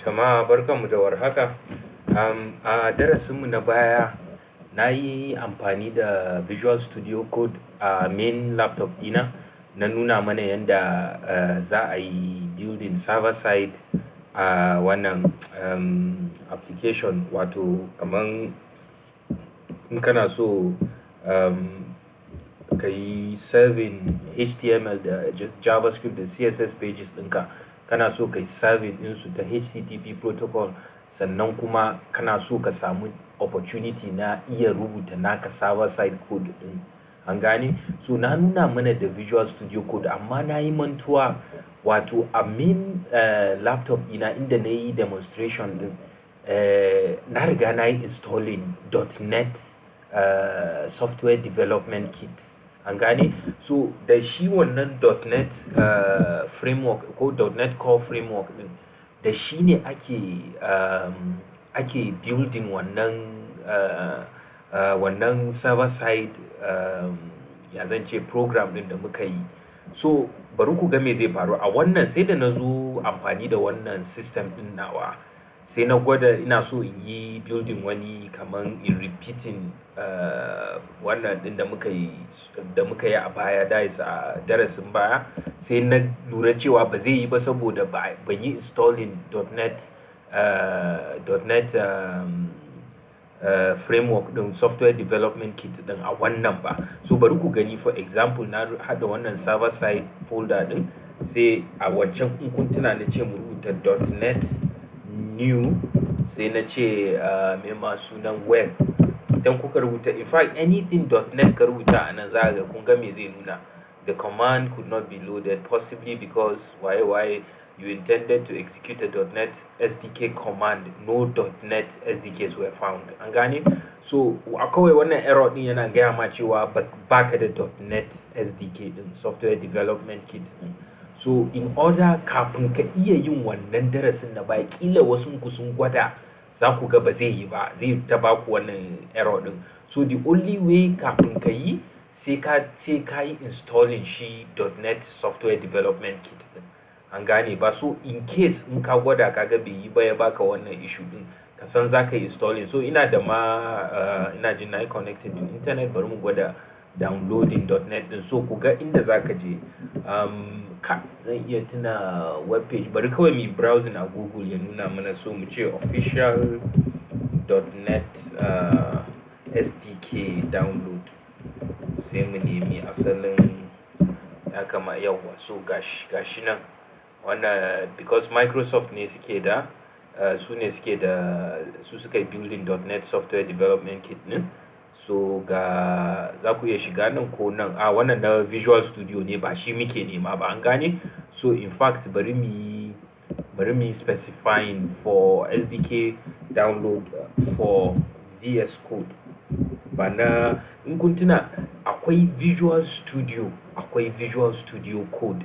Jama'a barkanmu da warhaka. A darasinmu na baya na yi amfani da Visual Studio Code a main laptop ɗina, na nuna mana yanda za a yi building server side a wannan application, wato kaman in kana so ka yi serving HTML da JavaScript da CSS pages ɗinka, kana so ka yi serving ɗinsu ta HTTP protocol, sannan kuma kana so ka samu opportunity na iya rubuta naka server side code ɗin. An gane? So na nuna mana da Visual Studio Code, amma na yi mantuwa, wato a main laptop ɗina inda na yi demonstration ɗin, na riga na yi installing dotnet software development kit. An gane? So da shi wannan dotnet framework ko dotnet core framework ɗin, da shi ne ake building wannan server side ya zan ce program ɗin da muka yi. So bari ku ga me zai faru a wannan. Sai da na zo amfani da wannan system ɗin nawa, sai na gwada ina so in yi building wani kaman in repeating wannan ɗin da muka yi a baya, that is a darasin baya. Sai na lura cewa ba zai yi ba, saboda ban yi installing dotnet framework ɗin software development kit ɗin a wannan ba. So bari ku gani, for example, na haɗa wannan server side folder ɗin, sai a wancan in kun tuna na ce mu rubuta dotnet new, sai na ce me ma sunan web. Idan kuka rubuta, in fact anything dotnet ka rubuta a nan, za ga kun ga me zai nuna. The command could not be loaded, possibly because why you intended to execute a .NET SDK command, no .NET SDKs were found. An gane? So kawai wannan error din yana gaya ma cewa baka da .NET SDK din, software development kit din. So in order, kafin ka iya yin wannan darasin na baya, kila wasu ku sun gwada, za ku ga ba zai yi ba, zai ta baku wannan error din. So the only way kafin ka yi, sai ka yi installing shi .NET software development kit din. An gane ba? So in case in ka gwada ka ga bai yi ba, ya baka wannan issue din, ka san za ka yi installing. So ina jin na yi connected to internet, bari mu gwada downloading .NET din. So ku ga inda za ka je. Zan iya tuna web page, bari kawai mu browsing a Google ya nuna mana. So mu ce official .NET SDK download, sai mu nemi asalin ya kama yawa. So gashi nan wannan, because Microsoft ne suke da su suka yi building .NET software development kit din. So za ku iya shiga nan ko nan. Wannan na Visual Studio ne, ba shi muke nema ba. An gane? So in fact bari mu yi specifying for SDK download for VSCode. In kun tuna, akwai Visual Studio, akwai Visual Studio Code,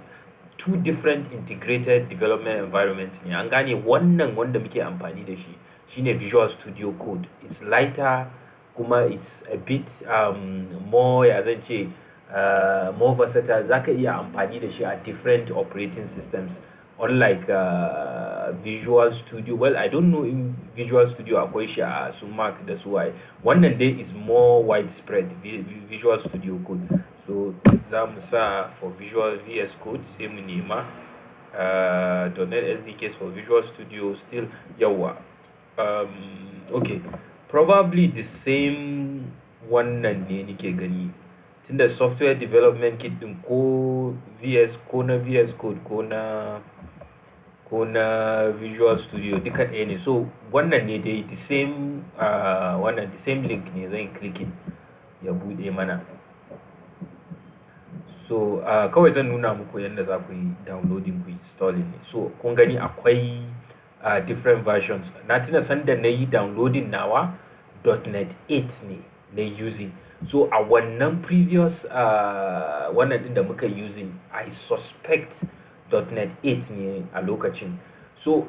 two different integrated development environments ne. An gane? Wannan wanda muke amfani da shi shine Visual Studio Code. It's lighter, kuma it's a bit more, ya zan ce, more versatile. Zaka iya amfani da shi a different operating systems, unlike Visual Studio. Well, I don't know in Visual Studio akwai shi a su Mac da su waye. Wannan dai is more widespread, Visual Studio Code. So za mu sa for Visual VS Code, sai mu nema .NET SDKs for Visual Studio still yawa. Okay, probably the same wannan ne nike gani, tunda software development kit din ko na VS Code ko na Visual Studio duka ɗaya ne. So wannan ne dai the same the same link ne, zan clicking ya bude mana. So kawai zan nuna muku yadda za ku yi downloading, ku installing ne. So kun gani akwai different versions. Na tuna sanda na yi downloading nawa .NET 8 ne na using. So a wannan previous wannan din da muka using, I suspect .NET 8 ne a lokacin. So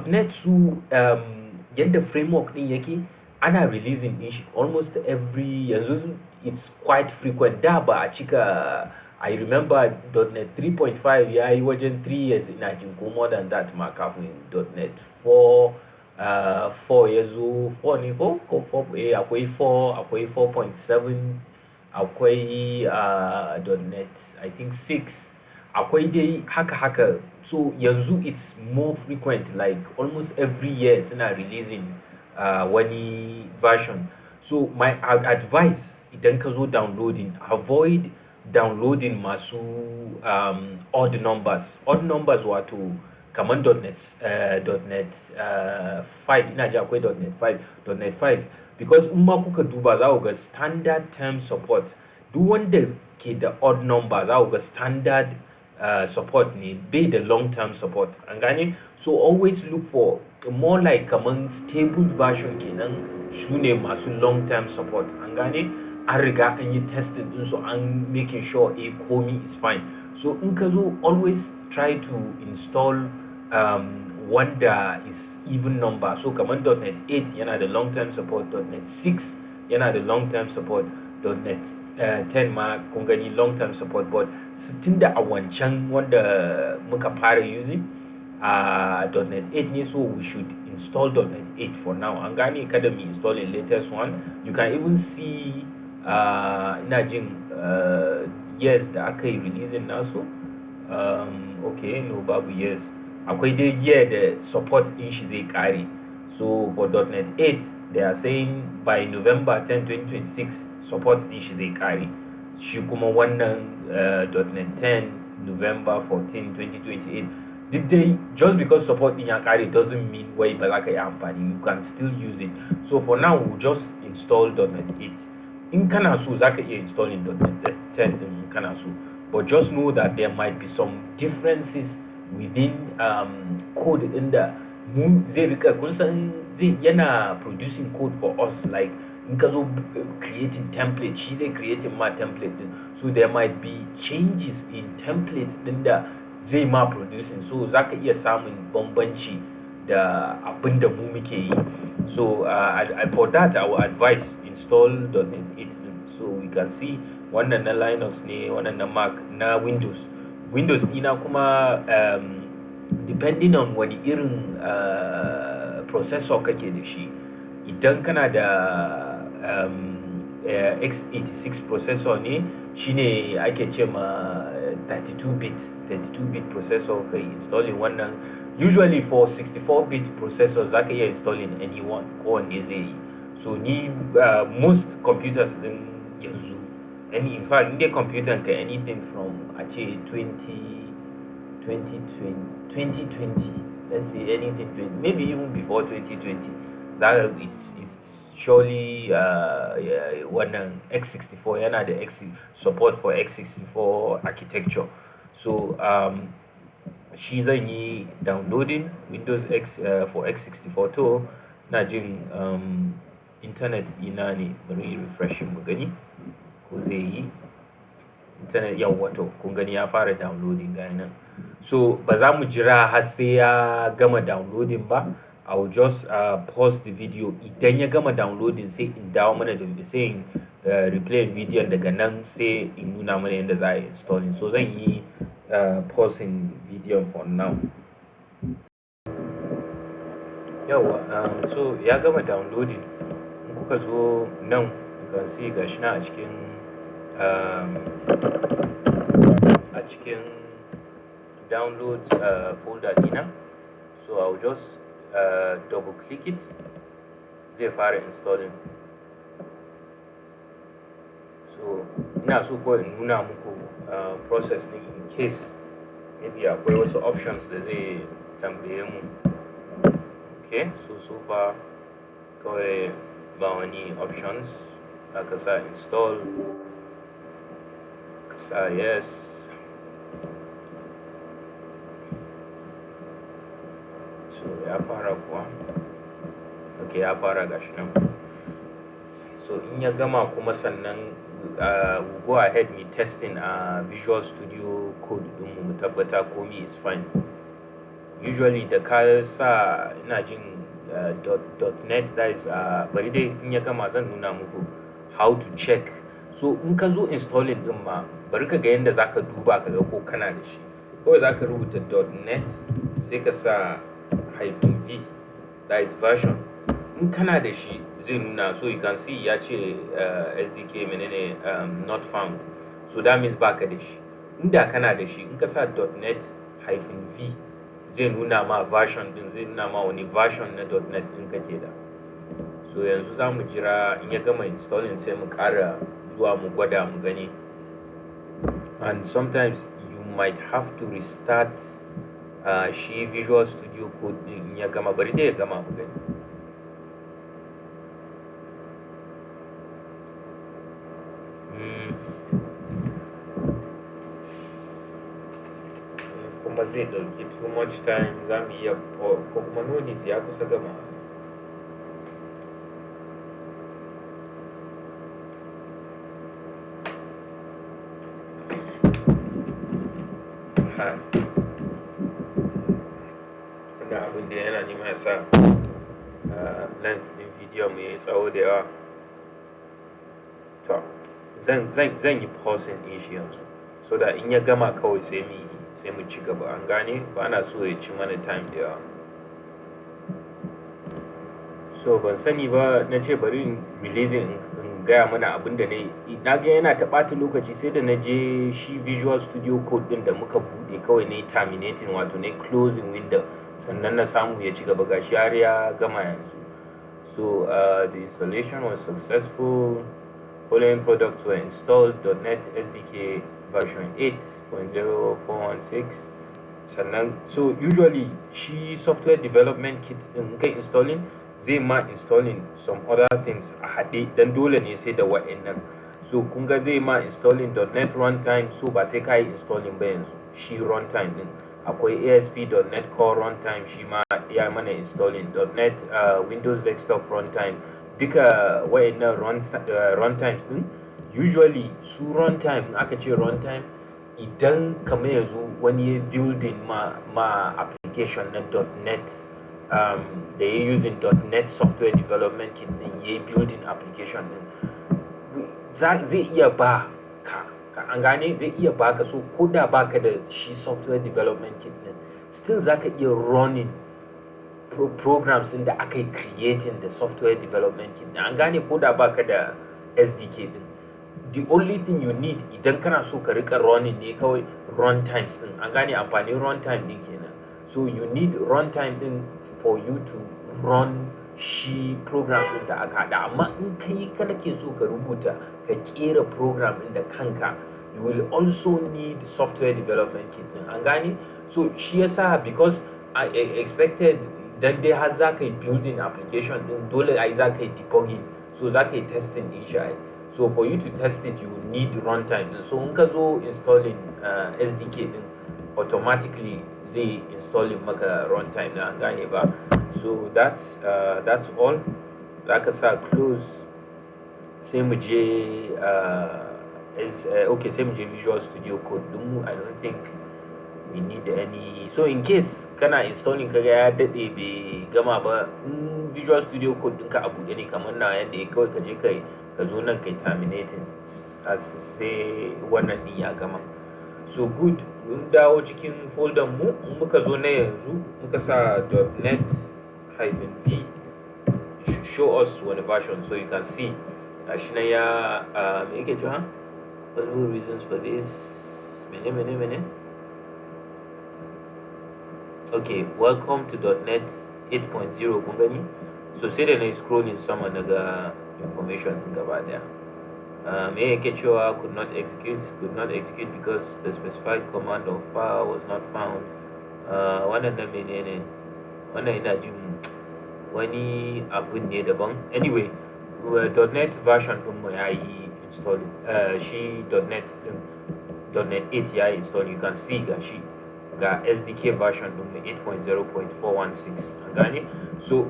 .NET su yadda framework din yake, ana releasing din shi almost every, yanzu it's quite frequent. Da ba a cika I remember .NET 3.5 ya yi wajen 3 years ina jin, ko more than that ma kafin .NET 4 4 ya zo. 4 ne ko 4, akwai 4, akwai 4.7, akwai .NET I think 6, akwai dai haka. So yanzu it's more frequent, like almost every year suna releasing wani version. So my advice, idan ka zo downloading, avoid downloading masu odd numbers. Odd numbers wato kaman .NET 5, ina ji akwai .NET 5, because in ma kuka duba za ku ga standard term support. Duk wanda ke da odd number za ku ga standard support ne, bai da long term support, an gane. So always look for more like kaman stable version kenan, su ne masu long term support, an gane. An riga an yi testing din su, an making sure komi is fine. So in ka zo, always try to install wanda is even number. So kaman .NET 8 yana da long term support, .NET 6 yana da long term support, .NET 10 ma kun gani long term support. But tunda a wancan wanda muka fara using .NET 8 ne, so we should install .NET 8 for now, an gane, kada mu install the latest one. You can even see ina jin years da aka yi releasing nasu. Okay, no, babu years. Akwai dai year da support din shi zai kare. So for .NET 8 they are saying by November 10 2026 support din shi zai kare. Shi kuma wannan .NET 10 November 14 2028. Did they, just because support in ya kare doesn't mean wai ba za ka yi amfani, you can still use it. So for now we'll just install .NET 8. In kana so za ka iya installing .NET 10 din in kana so, but just know that there might be some differences within code din da mu zai rika, kun san zai yana producing code for us, like in ka zo creating template, shi zai creating ma template din. So there might be changes in template din da zai ma producing, so za ka iya samun bambanci da abin da mu muke yi. So for that I will advise install .NET 8 din. So we can see wannan na Linux ne, wannan na Mac, na Windows ina kuma depending on wani irin processor kake da shi. Idan kana da x86 processor ne, shine ake ce ma 32-bit processor, kai installing wannan. Usually for 64-bit processors za ka iya installing anyone, kowanne zai yi. So ni most computers din yanzu, in fact in dai computer ka anything from a ce 2020, let's say anything 20, maybe even before 2020, that is surely wannan x64 yana da support for x64 architecture. So shi zan yi downloading Windows X for x64. To na jin internet ina ne, bari refreshing mu gani ko zai yi. Internet yawwa, to kun gani ya fara downloading ga nan. So ba za mu jira har sai ya gama downloading ba. I will just pause the video. Idan ya gama downloading sai in dawo mana da sai in replay video daga nan, sai in nuna mana yadda za a yi installing. So zan yi pausing video for now. Yawa, so ya gama downloading. In kuka zo nan, you can see gashi na a cikin downloads folder dina. So I will just double click it, zai fara installing. So ina so ko in nuna muku process din in case maybe akwai wasu options da zai tambaye mu. Okay, so far kawai ba wani options. Aka sa install, ka sa yes. So ya fara kuwa. Okay, ya fara gashi nan. So in ya gama kuma sannan we'll go ahead with testing Visual Studio Code din mu tabbata komi is fine. Usually da ka sa ina jin .NET, that is bari dai in ya gama zan nuna muku how to check. So in ka zo installing din ma, bari ka ga yadda zaka duba ka ga ko kana da shi. Kawai zaka rubuta .net sai ka sa -v, that is version. In kana da shi zai nuna, so you can see ya ce SDK menene not found, so that means baka da shi. Inda kana da shi, in ka sa .net -v zai nuna ma version din, zai nuna ma wani version na .net din kake da. So yanzu za mu jira in ya gama installing sai mu ƙara zuwa mu gwada mu gani. And sometimes you might have to restart shi Visual Studio Code din in ya gama. Bari dai ya gama mu gani. Kuma zai ɗauki too much time, za mu iya ko kuma no need, ya kusa gama. Wannan abin da yana nema ya sa length din video mu yayi tsawo da yawa. To zan yi pausing din shi yanzu, so da in ya gama kawai sai mu ci gaba. An gane, ba na so ya ci mana time da yawa. So ban sani ba, na ce bari in releasing in gaya mana abin da na ga yana ta ɓata lokaci, sai da na je shi Visual Studio Code din da muka buɗe kawai na yi terminating, wato na yi closing window, sannan na samu ya ci gaba. Gashi har ya gama yanzu. So the installation was successful. Following products were installed: .NET SDK version 8.0416. Sannan, so usually shi software development kit din kai installing zai ma installing some other things a haɗe, dan dole ne sai da wa'annan. So kun ga zai ma installing .NET runtime, so ba sai ka yi installing ba yanzu. Shi runtime din akwai ASP.NET Core runtime, shi ma ya mana installing .NET Windows Desktop runtime. Duka wa'annan runtimes din usually su runtime, aka ce runtime, idan kamar yanzu wani ya building ma application na .NET da ya using .NET software development kit din ya yi building application din, zai iya ba ka an gane, zai iya baka. So ko da baka da shi software development kit din, still zaka iya running programs din da aka yi creating da software development kit din. An gane, ko da baka da SDK din, the only thing you need idan kana so ka rika running ne kawai runtimes din. An gane amfanin runtime din kenan. So you need runtime din for you to run shi programs din da aka haɗa. Amma in kai kana ke so ka rubuta, ka kera program din da kanka, you will also need software development kit din. An gane, so shi yasa, because I expected dan dai har za ka yi building application din, dole ai za ka yi debugging, so za ka yi testing din shi. So for you to test it, you need runtime din. So in ka zo installing SDK din, automatically zai installing maka runtime din. An gane ba? So that's all. Za ka sa close, sai mu je okay, sai mu je Visual Studio Code din mu. I don't think we need any. So in case kana installing kaga ya dade bai gama ba, Visual Studio Code ɗinka a buɗe ne kamar na yanda kawai ka je ka zo nan kai terminating sai wannan din ya gama. So good, mun dawo cikin folder mu. Muka zo na yanzu, muka sa .NET-V, show us wani version, so you can see gashi nan ya me yake cewa, possible reasons for this, mene. Okay, welcome to .NET 8.0. kun gani? So sai da na scrolling sama daga information din gaba daya. Me yake cewa could not execute because the specified command or file was not found. Wannan na menene? Wannan ina jin wani abun ne daban. Anyway, .NET version din mu yayi installing. Shi .NET 8 yayi installing. You can see gashi ga SDK version din mu 8.0.416. An gane? So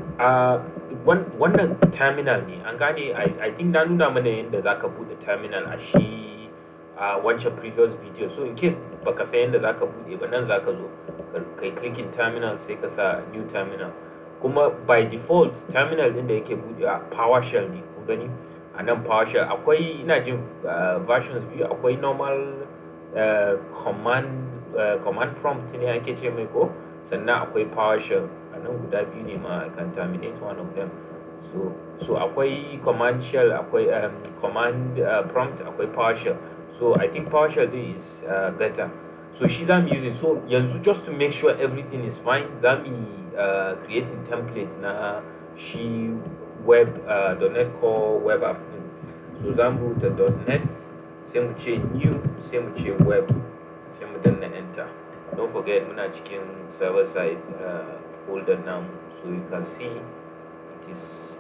wannan terminal ne. An gane, I think na nuna mana yadda zaka bude terminal a shi wancan previous video. So in case baka san yadda zaka bude ba, nan zaka zo kai clicking terminal sai ka sa new terminal. Kuma by default terminal din da yake budewa PowerShell ne. Kun gani? a nan PowerShell akwai ina jin versions biyu, akwai normal command prompt ne ake ce mai ko, sannan akwai PowerShell. A nan guda biyu ne ma, I can terminate one of them. So akwai command shell, akwai command prompt, akwai PowerShell. So I think PowerShell is better. So shi za mu using. So yanzu just to make sure everything is fine, za mu creating template na shi web .NET Core web app din. So za mu rubuta .NET, sai mu ce new, sai mu ce web, sai mu danna enter. Don't forget muna cikin server side folder namu. So you can see it is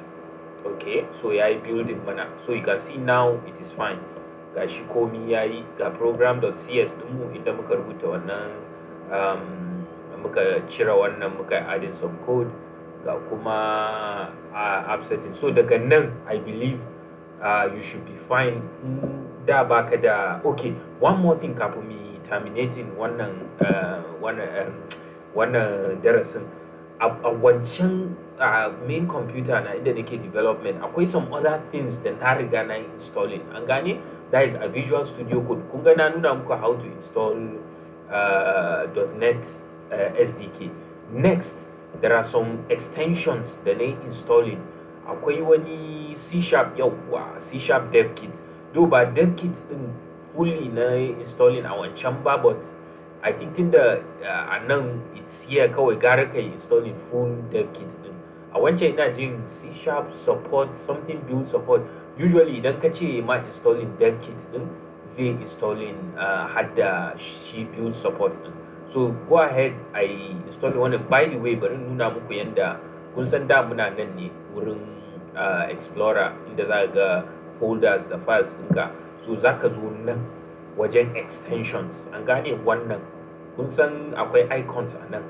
okay. So yayi building mana. So you can see now it is fine. Ga shi komi yayi, ga program.cs dinmu inda muka rubuta wannan muka cire wannan, muka adding some code, ga kuma app setting. So daga nan I believe you should be fine. Da baka da okay, one more thing kafin mu terminating wannan darasin. A wancan main computer na inda nake development, akwai some other things da na riga na installing, an gane, that is a Visual Studio Code. Kun ga na nuna muku how to install .NET SDK. Next, there are some extensions da na installing. Akwai wani C# dev kit, though ba dev kit din fully na installing a wancan ba, but I think tunda a nan it's here kawai gara kai installing full dev kit din. A wancan ina jin C# support, something build support. Usually idan ka ce ma installing dev kit din, zai installing hadda shi build support din. So go ahead, I install wannan. By the way, bari nuna muku yanda, kun san da muna nan ne wurin explorer inda za ga folders da files ɗinka. So za ka zo nan wajen extensions, an gane wannan. Kun san akwai icons a nan.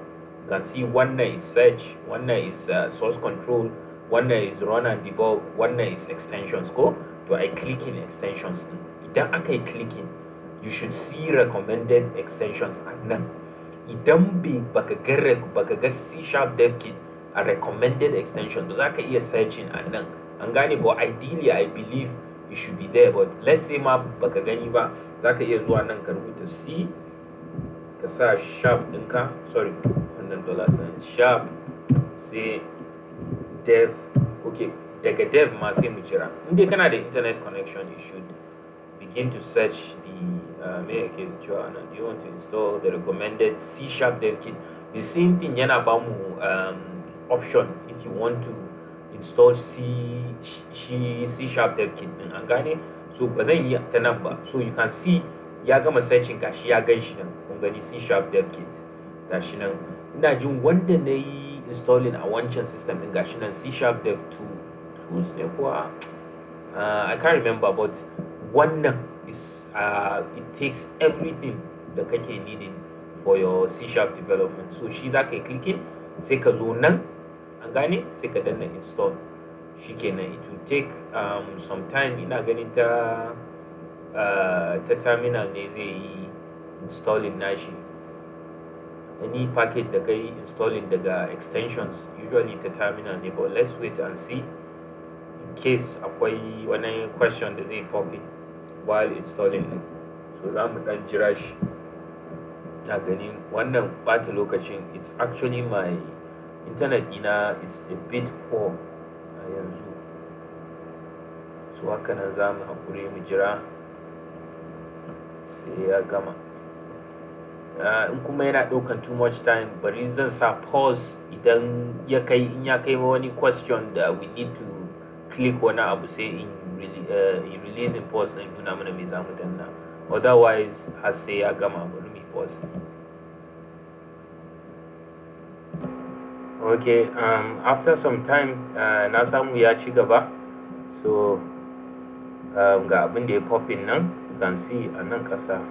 You can see wannan is search, wannan is source control, wannan is run and debug, wannan is extensions ko. To I click in extensions din. Idan aka yi clicking, you should see recommended extensions a nan. Idan baka ga C# dev kit a recommended extension, ba za ka iya searching a nan, an gane. But ideally I believe it should be there, but let's say ma baka gani ba, za ka iya zuwa nan ka rubuta C, ka sa sharp ɗinka, sorry, wannan $, sharp, sai dev. Okay, daga dev ma sai mu jira. Inda kana da internet connection, you should begin to search the do you want to install the recommended C# dev kit. The same thing yana ba mu option if you want to install C# dev kit din, an gane. So ba zan yi ta nan ba. So you can see ya gama searching, gashi ya gan shi nan, kun gani C# dev kit gashi nan. Ina jin wanda na yi installing a wancan system din gashi nan, C# dev tools ne kuwa, I can't remember, but wannan is it takes everything da kake needing for your C# development. So shi za ka yi clicking, sai ka zo nan, an gane, sai ka danna install. Shikenan, it will take some time. Ina ganin ta terminal ne zai yi installing nashi. Any package da kai installing daga extensions, usually ta terminal ne, but let's wait and see in case akwai wani question da zai pop in while installing it. So za mu dan jira shi. Na gani wannan bata lokacin, it's actually my internet ina is a bit poor a yanzu, so haka nan za mu haƙuri mu jira sai ya gama. In kuma yana ɗaukan too much time, bari zan sa pause idan ya kai wani question da we need to click wani abu, sai in release in pause din nuna mana me za mu danna. Otherwise har sai ya gama, bari mu pause. Okay, after some time na samu ya ci gaba. So ga abin da ya popping nan, you can see a nan ƙasa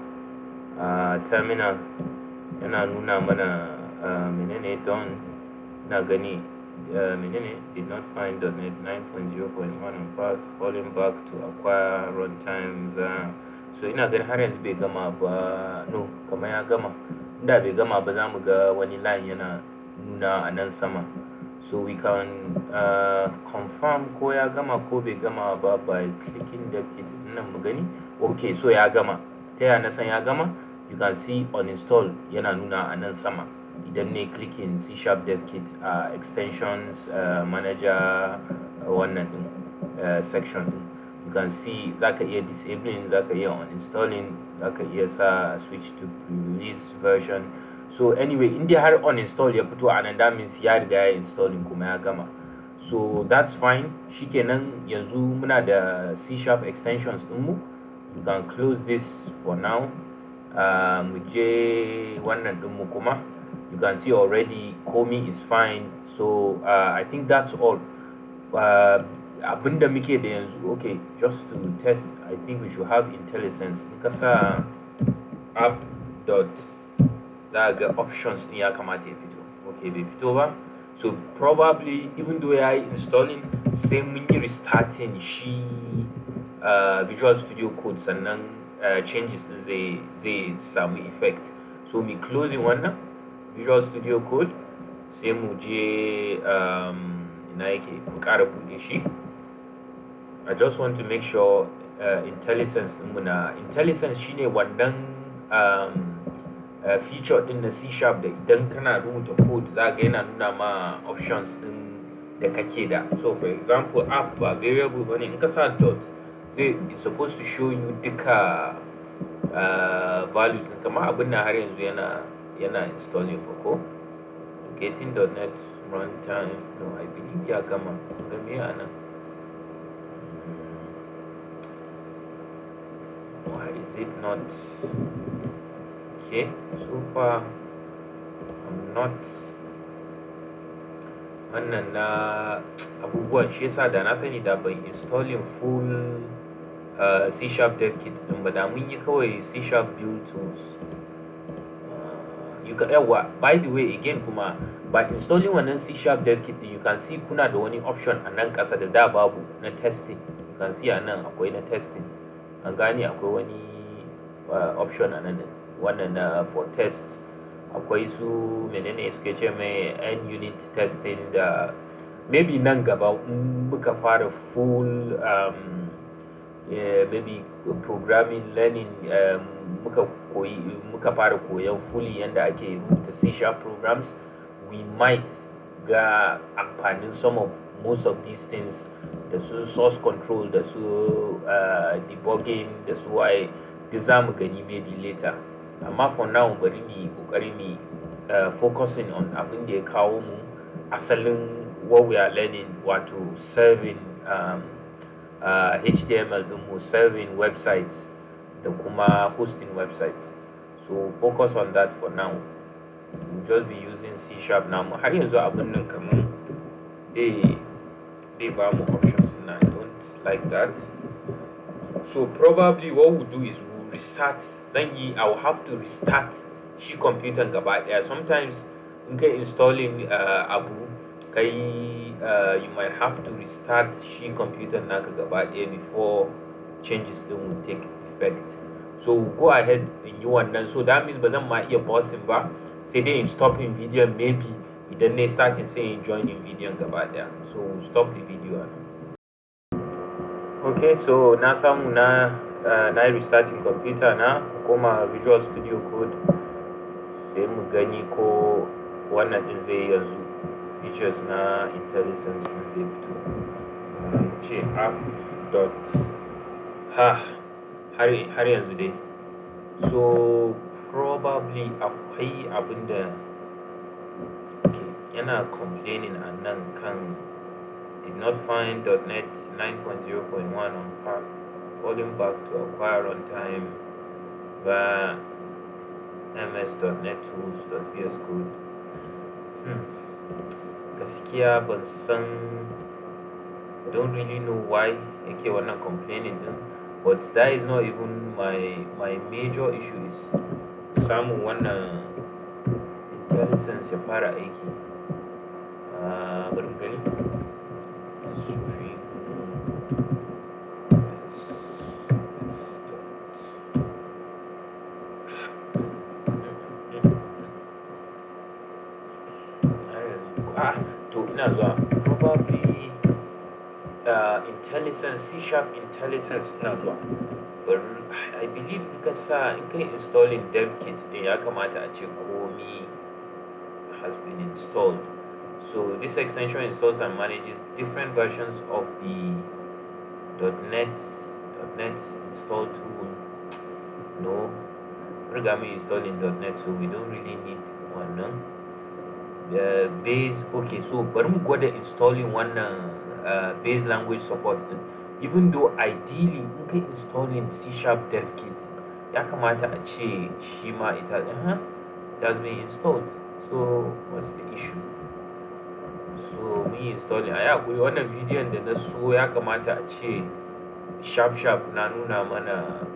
terminal yana nuna mana menene don, na gani menene did not find .NET 9.0.1 on path, falling back to acquire runtime. So ina gani har yanzu bai gama ba. No, kamar ya gama. Inda bai gama ba, za mu ga wani line yana nuna a nan sama. So we can confirm ko ya gama ko bai gama ba by clicking dev kit nan mu gani. Okay, so ya gama. Ta yaya na san ya gama? You can see uninstall yana nuna a nan sama. Idan ne clicking C# dev kit extensions manager wannan din section din, you can see zaka iya disabling, zaka iya uninstalling, zaka iya sa switch to pre-release version. So anyway, in dai har uninstall ya fito a nan, that means ya riga ya installing kuma ya gama. So that's fine. Shikenan yanzu muna da C# extensions ɗinmu. You can close this for now. Mu je wannan ɗinmu kuma. You can see already komi is fine. So I think that's all. Abinda muke da yanzu, okay, just to test, I think we should have IntelliSense. In ka sa app dot za ga options din ya kamata ya fito. Okay, bai fito ba. So probably even though ya yi installing, sai mun yi restarting shi Visual Studio Code sannan changes din zai samu effect. So me closing wannan Visual Studio Code, sai mu je ina yake mu ƙara buɗe shi. I just want to make sure IntelliSense ɗinmu na IntelliSense shine wannan feature din na C# da idan kana rubuta code za ga yana nuna ma options din da kake da. So for example, app ba variable bane, in ka sa dot it's supposed to show you duka values din, kamar abin nan har yanzu yana installing for ko getting dotnet runtime. No, I believe ya gama. Ga me anan? Why is it not? Okay, so far I'm not wannan na abubuwan, shi yasa da na sani da ban installing full C# dev kit din ba, da mun yi kawai C# build tools. You can by the way again kuma by installing wannan C# dev kit din, you can see kuna da wani option a nan ƙasa da babu na testing. You can see a nan akwai na testing, an gane akwai wani option a nan wannan for test. Akwai su menene suke ce mai end unit testing, da maybe nan gaba muka fara full maybe programming learning, muka fara koyon fully yanda ake rubuta C# programs, we might ga amfanin most of these things, da su source control, da su debugging, da su waye, duk za mu gani maybe later. Amma for now bari mu yi ƙoƙari mu focusing on abin da ya kawo mu asalin what we are learning, wato serving HTML ɗinmu, serving websites da kuma hosting websites. So focus on that for now. We'll just be using C# now. Har yanzu abin nan kaman bai ba mu options na, I don't like that. So probably what we'll do is restart. I will have to restart shi computer gaba daya. Sometimes in kai installing abu kai you might have to restart shi computer naka gaba daya before changes din will take effect. So go ahead in yi wannan. So that means ba zan ma iya pausing ba, sai dai in stopping video, maybe idan ne starting sai in joining video gaba daya. So stop the video. Okay, so na samu na restarting computer na, koma Visual Studio Code, sai mu gani ko wannan din zai yanzu features na IntelliSense na zai fito. Ce app dot har yanzu dai. So probably akwai abinda yana complaining a nan kan did not find .NET 9.0.1 on path, falling back to acquire runtime via ms.net tools.vscode. Gaskiya ban san, don't really know why yake wannan complaining din, but that is not even my major issue. Is samun wannan IntelliSense ya fara aiki. Bari mu gani. To to ina zuwa probably intelligence C# intelligence ina zuwa I believe in kai installing dev kit din ya kamata a ce komi has been installed. So this extension installs and manages different versions of the .NET install tool. No, riga mun installing .NET, so we don't really need wannan. The base, okay, so bari mu gwada installing wannan base language support din. Even though ideally in kai installing C# dev kit ya kamata a ce shi ma it has been installed. So what's the issue? So mun yi installing a yi hakuri wannan bidiyon da na so ya kamata a ce sharp na nuna mana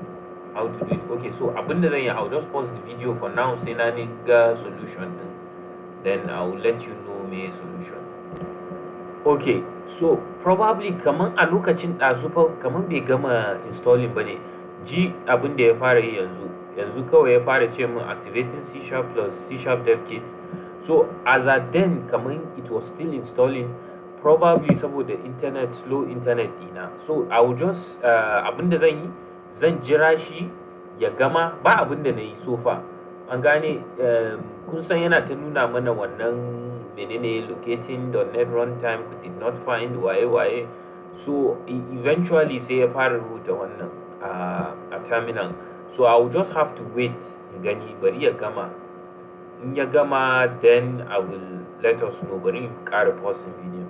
how to do it. Okay, so abinda zan yi, I'll just pause the video for now sai na ga solution din, then I'll let you know me solution. Okay, so probably kaman a lokacin ɗazu fa kaman bai gama installing bane, ji abin da ya fara yi yanzu kawai ya fara ce min activating C# plus C# dev kit. So as at then kaman it was still installing, probably saboda slow internet dina. So I will just abinda zan yi, zan jira shi ya gama, ba abinda na yi so far. An gane, kun san yana ta nuna mana wannan menene locating .NET runtime did not find waye. So eventually sai ya fara rubuta wannan a terminal. So I will just have to wait gani, bari ya gama. In ya gama, then I will let us know. Bari in ƙara pause video.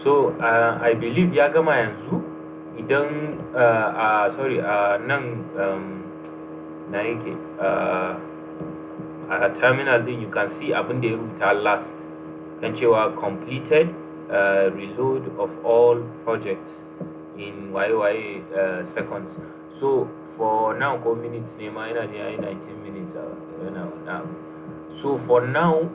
So I believe ya gama yanzu. Idan sorry, nan na yake a terminal din you can see abin da ya rubuta last kan cewa completed reload of all projects in waye seconds. So for now ko minutes ne ma yana je 19 minutes yana wannan. So for now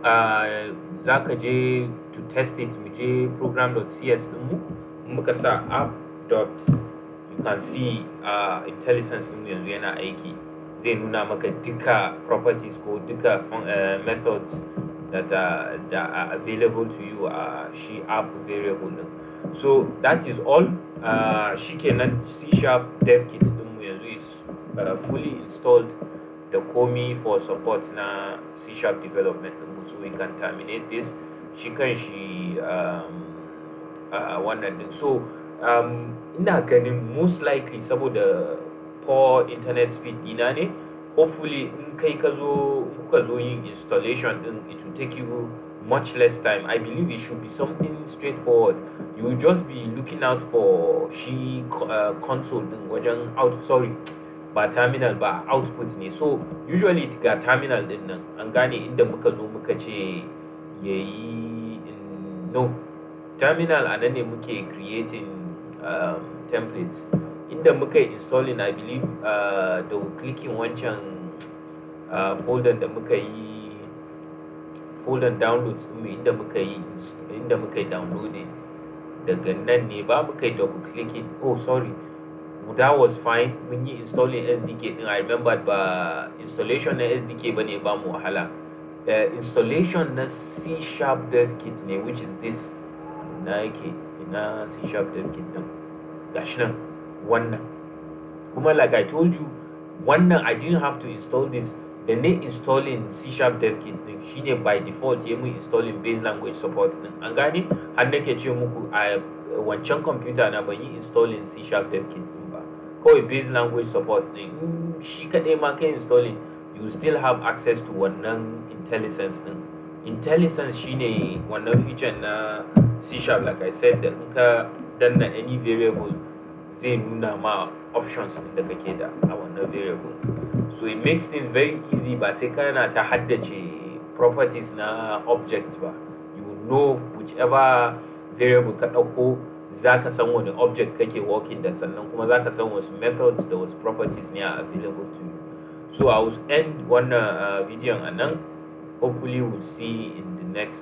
zaka je to test it, mu je program.cs din mu muka sa app. You can see intelligence din yanzu yana aiki, zai nuna maka duka properties ko duka methods that are available to you a shi app variable din. So that is all. Shikenan C# dev kit din mu yanzu is fully installed da komi for support na C# development din mu, so we can terminate this. Shi kan shi wannan din. So ina ganin most likely saboda poor internet speed dina ne, hopefully in kuka zo yin installation din, it will take you much less time. I believe it should be something straightforward. You will just be looking out for shi console din wajen ba terminal ba, output ne. So usually ga terminal din nan an gane inda muka zo muka ce yayi terminal anan ne muke creating templates. Inda muka yi installing, I believe da clicking wancan folder da muka yi, folder downloads din inda muka yi downloading daga nan ne ba muka yi double clicking. Oh sorry, that was fine. Mun yi installing SDK din, I remembered ba installation na SDK bane ba mu wahala. Installation na C# dev kit ne, which is this na yake ina C# dev kit din gashi nan wannan. Kuma like I told you, wannan I didn't have to install this. Da ne installing C# dev kit din shine by default ya mun installing base language support din. An gane, har nake ce muku a wancan computer na ban yi installing C# dev kit din ba, kawai base language support din shi kadai ma kai installing, you still have access to wannan intelligence din. Intelligence shine wannan feature na C#, like I said, da in ka danna any variable zai nuna ma options din da kake da a wannan variable. So it makes things very easy, ba sai kana ta haddace properties na objects ba. You know whichever variable ka dauko, zaka san wani object kake working da, sannan kuma zaka san wasu methods da wasu properties ne are available to you. So I will end wannan video anan. Hopefully we'll see in the next